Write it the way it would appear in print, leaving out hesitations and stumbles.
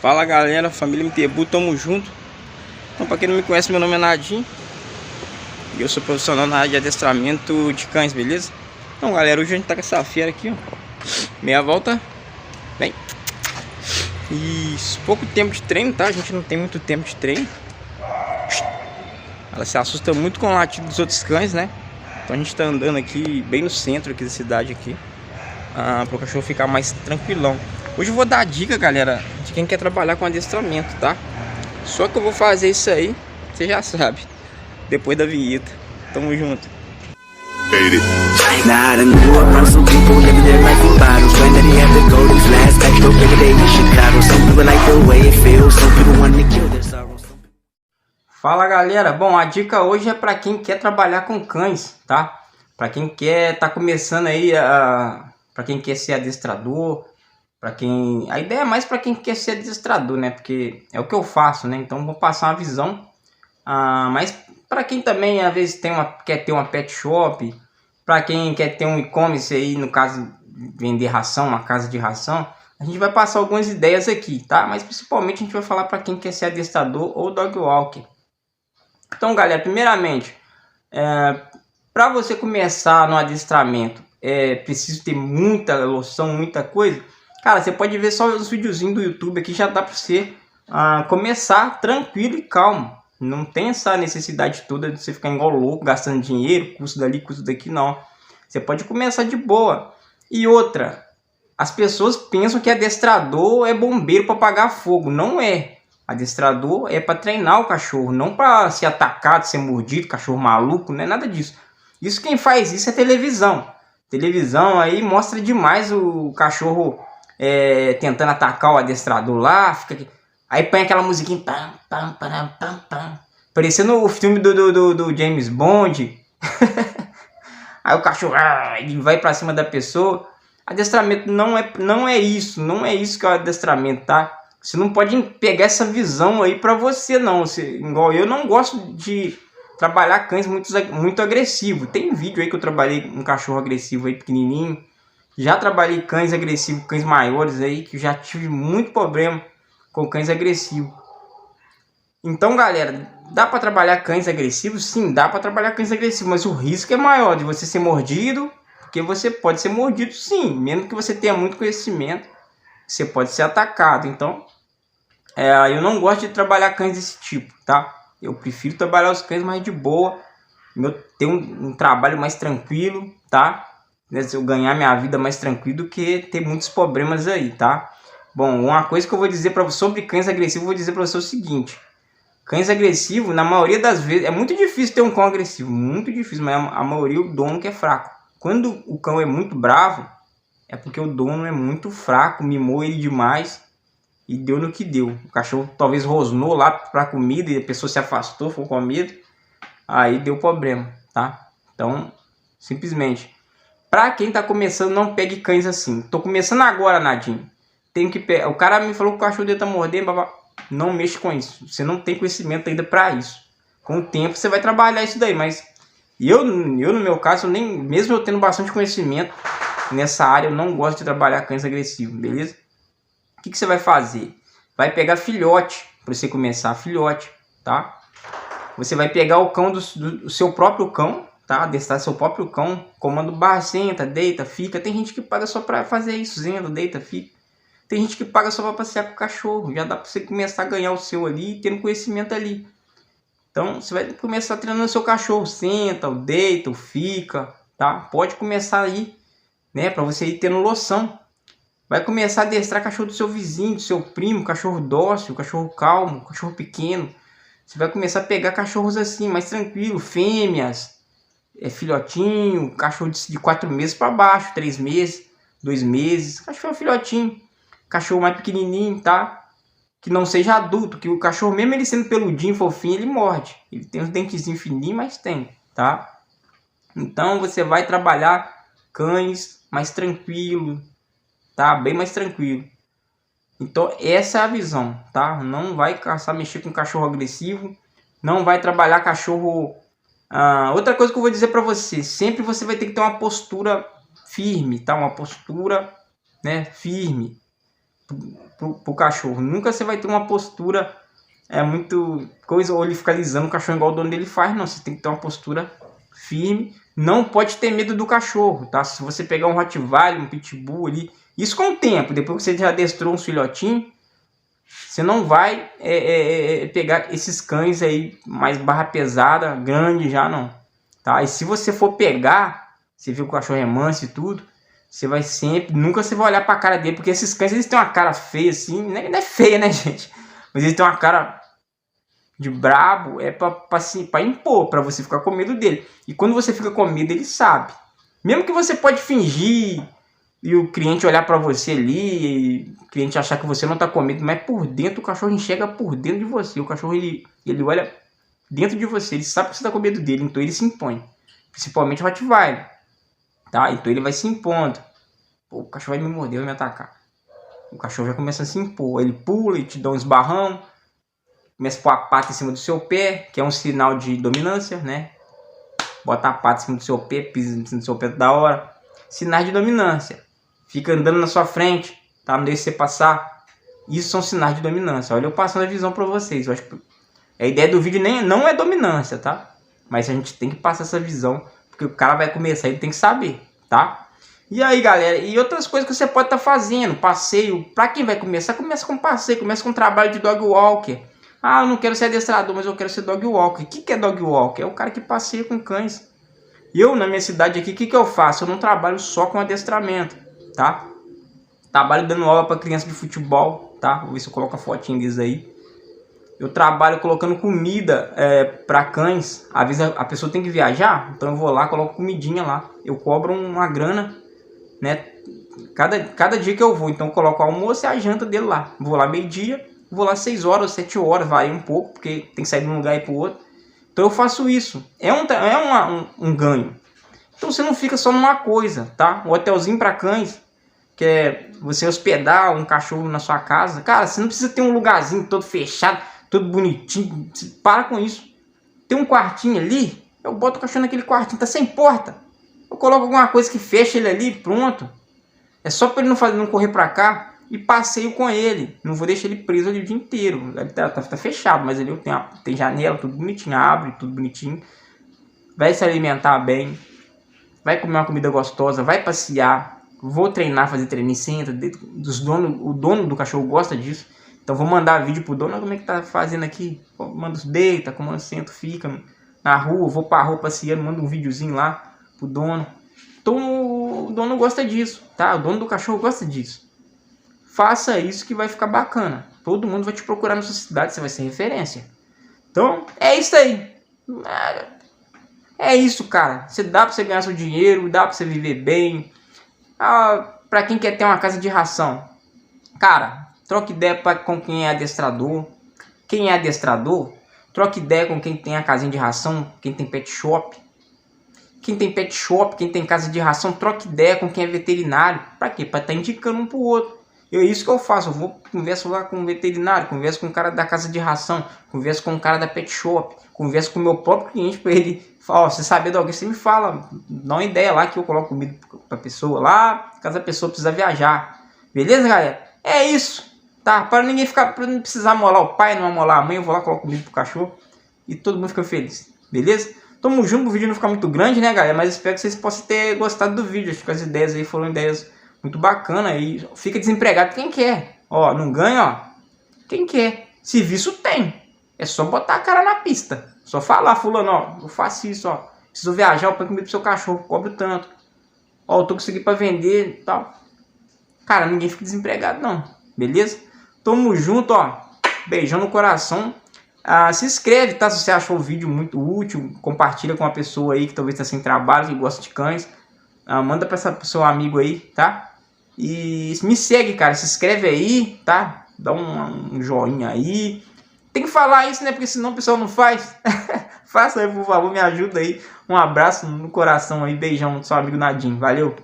Fala galera, família MTBU, tamo junto. Então, pra quem não me conhece, meu nome é Nadinho e eu sou profissional na área de adestramento de cães, beleza? Então galera, hoje a gente tá com essa fera aqui, ó. Meia volta. Bem, isso, pouco tempo de treino, tá? A gente não tem muito tempo de treino. Ela se assusta muito com o latido dos outros cães, né? Então a gente tá andando aqui bem no centro aqui da cidade aqui, para o cachorro ficar mais tranquilão. Hoje eu vou dar dica, galera, de quem quer trabalhar com adestramento, tá? Só que eu vou fazer isso aí, você já sabe, depois da vinheta. Tamo junto. Fala galera, bom, a dica hoje é para quem quer trabalhar com cães, tá? Para quem quer tá começando aí, para quem quer ser adestrador, para quem, a ideia é mais para quem quer ser adestrador, né? Porque é o que eu faço, né? Então vou passar uma visão, mas para quem também às vezes quer ter uma pet shop, para quem quer ter um e-commerce aí, no caso vender ração, uma casa de ração, a gente vai passar algumas ideias aqui, tá? Mas principalmente a gente vai falar para quem quer ser adestrador ou dog walker. Então galera, primeiramente, para você começar no adestramento, é preciso ter muita noção, muita coisa. Cara, você pode ver só os videozinhos do YouTube aqui, já dá para você começar tranquilo e calmo. Não tem essa necessidade toda de você ficar igual louco, gastando dinheiro, custo dali, custo daqui, não. Você pode começar de boa. E outra, as pessoas pensam que adestrador é bombeiro para apagar fogo. Não é. Adestrador é para treinar o cachorro, não para ser atacado, ser mordido, cachorro maluco, não é nada disso. Isso quem faz isso é televisão. Televisão aí mostra demais o cachorro tentando atacar o adestrador lá, fica, aí põe aquela musiquinha pam, pam, pam, pam, pam, parecendo o filme do James Bond. Aí o cachorro ele vai para cima da pessoa. Adestramento não é isso que é o adestramento, tá? Você não pode pegar essa visão aí para você, não. Igual eu não gosto de trabalhar cães muito agressivos. Tem vídeo aí que eu trabalhei um cachorro agressivo aí pequenininho. Já trabalhei cães agressivos, cães maiores aí, que já tive muito problema com cães agressivos. Então, galera, dá para trabalhar cães agressivos? Sim, dá para trabalhar cães agressivos, mas o risco é maior de você ser mordido, porque você pode ser mordido sim, mesmo que você tenha muito conhecimento, você pode ser atacado. Então, eu não gosto de trabalhar cães desse tipo, tá? Eu prefiro trabalhar os cães mais de boa, ter um trabalho mais tranquilo, tá? Eu ganhar minha vida mais tranquilo do que ter muitos problemas aí, tá? Bom, uma coisa que eu vou dizer sobre cães agressivos, eu vou dizer para você o seguinte: cães agressivos, na maioria das vezes, é muito difícil ter um cão agressivo, muito difícil, mas a maioria o dono que é fraco. Quando o cão é muito bravo, é porque o dono é muito fraco, mimou ele demais e deu no que deu. O cachorro talvez rosnou lá para comida e a pessoa se afastou, ficou com medo, aí deu problema, tá? Então, simplesmente, para quem tá começando, não pegue cães assim. Tô começando agora, Nadinho. Tenho que pegar. O cara me falou que o cachorro dele tá mordendo, babá. Não mexe com isso. Você não tem conhecimento ainda para isso. Com o tempo você vai trabalhar isso daí, mas eu no meu caso, mesmo eu tendo bastante conhecimento nessa área, eu não gosto de trabalhar cães agressivos, beleza? O que você vai fazer? Vai pegar filhote, para você começar filhote, tá? Você vai pegar o cão do seu próprio cão, tá? Adestrar seu próprio cão, comando barra, senta, deita, fica. Tem gente que paga só para fazer isso, senta, deita, fica. Tem gente que paga só para passear com o cachorro. Já dá para você começar a ganhar o seu ali, tendo conhecimento ali. Então você vai começar treinando o seu cachorro, senta, deita, fica, tá? Pode começar aí, né? Para você ir tendo noção. Vai começar a adestrar cachorro do seu vizinho, do seu primo, cachorro dócil, cachorro calmo, cachorro pequeno. Você vai começar a pegar cachorros assim, mais tranquilo, fêmeas, filhotinho, cachorro de 4 meses para baixo, 3 meses, 2 meses, cachorro filhotinho, cachorro mais pequenininho, tá? Que não seja adulto, que o cachorro, mesmo ele sendo peludinho, fofinho, ele morde. Ele tem uns dentezinhos fininhos, mas tem, tá? Então você vai trabalhar cães mais tranquilo, tá? Bem mais tranquilo. Então essa é a visão, tá? Não vai caçar, mexer com cachorro agressivo, não vai trabalhar cachorro. Outra coisa que eu vou dizer para você, sempre você vai ter que ter uma postura firme, tá? Uma postura, né, firme. pro cachorro. Nunca você vai ter uma postura muito coisa, ou ele ficar alisando o cachorro igual o dono dele faz, não. Você tem que ter uma postura firme. Não pode ter medo do cachorro, tá? Se você pegar um Rottweiler, um Pitbull ali, isso com o tempo, depois que você já adestrou um filhotinho, você não vai pegar esses cães aí mais barra pesada, grande já não, tá? E se você for pegar, você viu que o cachorro é manso e tudo, você vai sempre, nunca você vai olhar pra cara dele, porque esses cães, eles têm uma cara feia assim, não é feia, né, gente? Mas eles têm uma cara de brabo, pra impor, pra você ficar com medo dele. E quando você fica com medo, ele sabe. Mesmo que você pode fingir e o cliente olhar pra você ali, e o cliente achar que você não tá com medo, mas por dentro o cachorro enxerga por dentro de você. O cachorro, ele olha dentro de você, ele sabe que você tá com medo dele, então ele se impõe. Principalmente o Rottweiler, tá? Então ele vai se impondo. Pô, o cachorro vai me morder, vai me atacar. O cachorro já começa a se impor. Ele pula, ele te dá uns barrão, começa a pôr a pata em cima do seu pé, que é um sinal de dominância, né? Bota a pata em cima do seu pé, pisa em cima do seu pé da hora. Sinais de dominância. Fica andando na sua frente, tá? Não deixa você passar. Isso são sinais de dominância. Olha eu passando a visão para vocês. Eu acho que a ideia do vídeo não é dominância, tá? Mas a gente tem que passar essa visão, porque o cara vai começar, ele tem que saber, tá? E aí, galera, e outras coisas que você pode estar fazendo. Passeio, para quem vai começar, começa com passeio, começa com trabalho de dog walker. Ah, eu não quero ser adestrador, mas eu quero ser dog walker. O que é dog walker? É o cara que passeia com cães. Eu, na minha cidade aqui, o que eu faço? Eu não trabalho só com adestramento, tá? Trabalho dando aula para criança de futebol, tá? Vou ver se eu coloco a fotinha deles aí. Eu trabalho colocando comida para cães. Às vezes a pessoa tem que viajar, então eu vou lá, coloco comidinha lá. Eu cobro uma grana, né? Cada dia que eu vou, então eu coloco o almoço e a janta dele lá. Vou lá meio-dia, vou lá 6 horas, 7 horas, varia um pouco, porque tem que sair de um lugar e para o outro. Então eu faço isso. É um ganho. Então você não fica só numa coisa, tá? Um hotelzinho para cães, que é você hospedar um cachorro na sua casa. Cara, você não precisa ter um lugarzinho todo fechado, todo bonitinho. Para com isso. Tem um quartinho ali, eu boto o cachorro naquele quartinho, tá sem porta. Eu coloco alguma coisa que fecha ele ali, pronto. É só para ele não correr para cá. E passeio com ele. Não vou deixar ele preso ali o dia inteiro. Ele tá fechado, mas ali tem janela, tudo bonitinho, abre, tudo bonitinho. Vai se alimentar bem. Vai comer uma comida gostosa, vai passear. Vou treinar, fazer treininho, senta. O dono do cachorro gosta disso. Então vou mandar vídeo pro dono. Como é que tá fazendo aqui? Manda deita, comanda, senta, fica na rua. Vou pra rua passeando, manda um videozinho lá pro dono. Então o dono gosta disso, tá? O dono do cachorro gosta disso. Faça isso que vai ficar bacana. Todo mundo vai te procurar na sua cidade, você vai ser referência. Então, é isso aí. É isso, cara. Dá pra você ganhar seu dinheiro, dá pra você viver bem. Pra quem quer ter uma casa de ração. Cara, troca ideia com quem é adestrador. Quem é adestrador, troca ideia com quem tem a casinha de ração, quem tem pet shop. Quem tem pet shop, quem tem casa de ração, troca ideia com quem é veterinário. Pra quê? Pra estar indicando um pro outro. É isso que eu faço, eu vou converso lá com o veterinário, converso com o cara da casa de ração, converso com o cara da pet shop, converso com o meu próprio cliente para ele falar, se saber de alguém, você me fala, dá uma ideia lá que eu coloco comida para a pessoa lá, caso a pessoa precisa viajar. Beleza, galera? É isso, tá? Para ninguém ficar, para não precisar amolar o pai, não amolar a mãe, eu vou lá, coloco comida pro cachorro e todo mundo fica feliz. Beleza? Tamo junto, o vídeo não ficar muito grande, né, galera? Mas espero que vocês possam ter gostado do vídeo. Acho que as ideias aí foram ideias muito bacana aí. Fica desempregado quem quer. Ó, não ganha, ó. Quem quer. Serviço tem. É só botar a cara na pista. Só falar, fulano, ó, eu faço isso, ó. Preciso viajar, eu ponho comida pro seu cachorro, cobro tanto. Ó, eu tô conseguindo pra vender e tal. Cara, ninguém fica desempregado, não. Beleza? Tamo junto, ó. Beijão no coração. Se inscreve, tá? Se você achou o vídeo muito útil, compartilha com uma pessoa aí que talvez tá sem trabalho, que gosta de cães. Manda pra pro seu amigo aí, tá? E me segue, cara. Se inscreve aí, tá? Dá um joinha aí. Tem que falar isso, né? Porque senão o pessoal não faz. Faça aí, por favor, me ajuda aí. Um abraço no coração aí. Beijão do seu amigo Nadinho. Valeu!